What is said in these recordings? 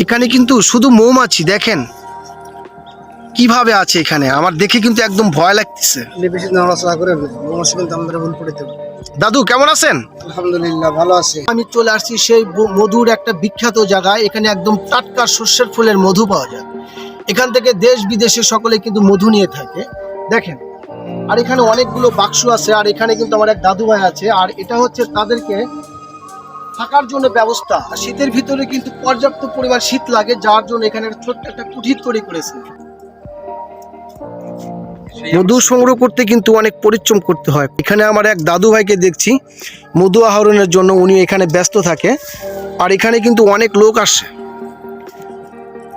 এখানে কিন্তু শুধু মৌমাছি, দেখেন কিভাবে আছে এখানে। আমার দেখে কিন্তু একদম ভয় লাগতেছে। বেশি নড়াচড়া করে মৌমাছি কিন্তু আমাদের ভুল করে দেবে। দাদু কেমন আছেন? আলহামদুলিল্লাহ ভালো আছি। আমি চলে আসছি সেই মধুর একটা বিখ্যাত জায়গায়। এখানে একদম টাটকা শস্যের ফুলের মধু পাওয়া যায়। এখান থেকে দেশ বিদেশে সকলে কিন্তু মধু নিয়ে থাকে, দেখেন। আর এখানে অনেকগুলো বাক্স আছে। আর এখানে কিন্তু আমার এক দাদু ভাই আছে। আর এটা হচ্ছে তাদেরকে থাকার জন্য ব্যবস্থা। শীতের ভিতরে কিন্তু পর্যাপ্ত পরিমাণ শীত লাগে, যার জন্য এখানে ছোট্ট একটা কুঠির তৈরি করেছে। মধু সংগ্রহ করতে কিন্তু অনেক পরিশ্রম করতে হয়। এখানে আমার এক দাদু ভাইকে দেখছি মধু আহরণের জন্য, উনি এখানে ব্যস্ত থাকে। আর এখানে কিন্তু অনেক লোক আসে।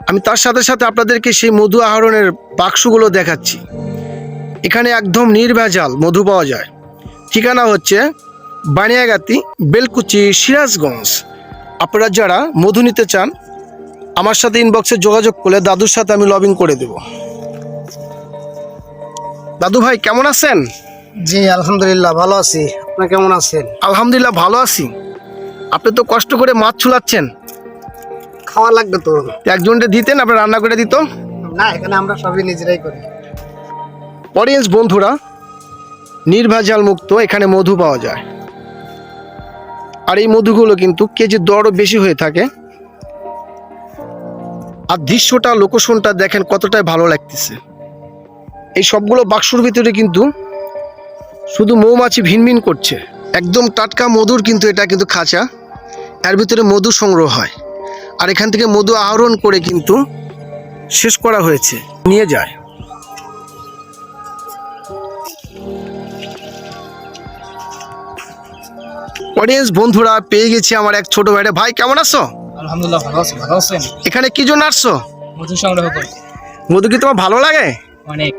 আমি তার সাথে সাথে আপনাদেরকে সেই মধু আহরণের বাক্সগুলো দেখাচ্ছি। এখানে একদম নির্ভেজাল মধু পাওয়া যায়। ঠিকানা হচ্ছে বানিয়াগাতি, বেলকুচি, সিরাজগঞ্জ। আপনারা যারা মধু নিতে চান আমার সাথে ইনবক্সে যোগাযোগ করলে দাদুর সাথে আমি লবিং করে দেব। দাদু ভাই কেমন আছেন? জি আলহামদুলিল্লাহ ভালো আছি। আপনি কেমন আছেন? আলহামদুলিল্লাহ ভালো আছি। আপনি তো কষ্ট করে মাছ ছুলাচ্ছেন, খাওয়া লাগবে তো। একজনকে দিতেন, আপনার রান্না করে দিত। না, এখানে আমরা সবই নিজেরাই করি। অডিয়েন্স বন্ধুরা, নির্ভেজাল মুক্ত এখানে মধু পাওয়া যায়। আর এই মধুগুলো কিন্তু কেজির দরও বেশি হয়ে থাকে। আর দৃশ্যটা, লোকেশনটা দেখেন কতটাই ভালো লাগতেছে। এই সবগুলো বাক্সর ভিতরে কিন্তু শুধু মৌমাছি ভিনভিন করছে। একদম টাটকা মধুর কিন্তু এটা কিন্তু খাঁচা। এর ভিতরে মধু সংগ্রহ হয়। আর এখান থেকে মধু আহরণ করে কিন্তু শেষ করা হয়েছে, নিয়ে যায়। অডিয়েন্স বন্ধুরা, পেয়ে গেছি আমার এক ছোট ভাইটা। ভাই কেমন আছো? আলহামদুলিল্লাহ ভালো আছি। ভালো আছেন? এখানে কি জন্য আসছো? মধু সংগ্রহ করি। মধু কি তোমার ভালো লাগে? অনেক।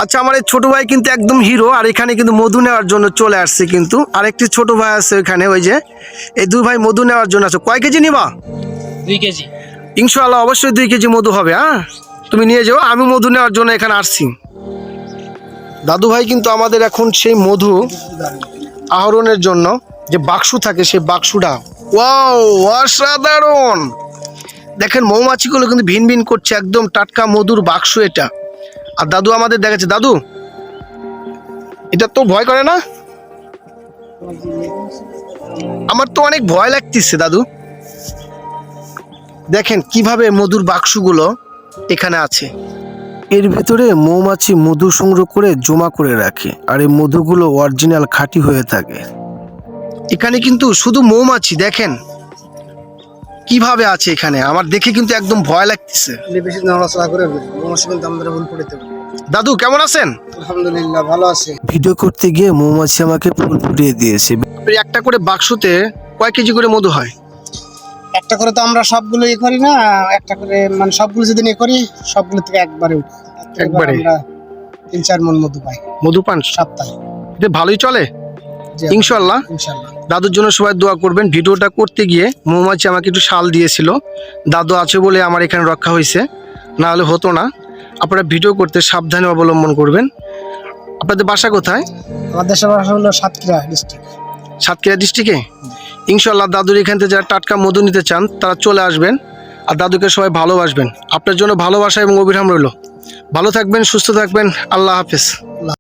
আচ্ছা, আমার এই ছোট ভাই কিন্তু একদম হিরো। আর এখানে কিন্তু মধু নেওয়ার জন্য চলে আসছে। কিন্তু আরেকটি ছোট ভাই আছে ওইখানে, ওই যে এই দুই ভাই মধু নেওয়ার জন্য আছে। কয় কেজি নিবা? 2 কেজি। ইনশাআল্লাহ অবশ্যই 2 কেজি মধু হবে। হ্যাঁ, তুমি নিয়ে যাও, আমি মধু নেওয়ার জন্য এখানে আসছি। দাদু ভাই কিন্তু আমাদের এখন সেই মধু আহরণের জন্য যে বাক্স থাকে, সেই বাক্সটা, ওয়াও অসাধারণ। দেখেন মৌমাছিগুলো কিন্তু ভিন ভিন করছে। একদম টাটকা মধুর বাক্স এটা। আর দাদু আমাদের দেখাচ্ছে। দাদু, এটা তো ভয় করে না? আমার তো অনেক ভয় লাগতেছে দাদু। দেখেন কিভাবে মধুর বাক্সগুলো এখানে আছে। এর ভেতরে মৌমাছি মধু সংগ্রহ করে জমা করে রাখে। আর এই মধুগুলো অরিজিনাল খাঁটি হয়ে থাকে। এখানে কিন্তু শুধু মৌমাছি, দেখেন কিভাবে আছে এখানে। আমার দেখে কিন্তু একদম ভয় লাগতেছে। বেশি নড়াচড়া করে মৌমাছি কিন্তু আমাদের ভুল করে দেবে। দাদু কেমন আছেন? আলহামদুলিল্লাহ ভালো আছি। ভিডিও করতে গিয়ে মৌমাছি আমাকে ফুল ফুটিয়ে দিয়েছে। একটা করে বাক্সতে কয় কেজি করে মধু হয়? একটা করে তো আমরা সবগুলো করি না, একটা করে মানে সবগুলো যদি করি সবগুলো থেকে একবারে আমরা 3-4 মণ মধু পাই। মধু পান সপ্তাহে। এটা ভালোই চলে ইনশাআল্লাহ। ইনশাআল্লাহ। দাদুর জন্য সবাই দোয়া করবেন। ভিডিওটা করতে গিয়ে মৌমাছি আমাকে একটু শাল দিয়েছিল। দাদু আছে বলে আমার এখানে রক্ষা হয়েছে, না হলে হতো না। আপনারা ভিডিও করতে সাবধানে অবলম্বন করবেন। আপনাদের বাসা কোথায়? আমাদের দেশের বাসা হলো সাতক্ষীরা ডিস্ট্রিক্ট। সাতক্ষীরা ডিস্ট্রিক্টে। ইনশাআল্লাহ দাদুর এখান থেকে যারা টাটকা মধু নিতে চান তারা চলে আসবেন। আর দাদুকে সবাই ভালোবাসবেন। আপনার জন্য ভালোবাসা এবং অবিরাম রইল। ভালো থাকবেন, সুস্থ থাকবেন। আল্লাহ হাফেজ।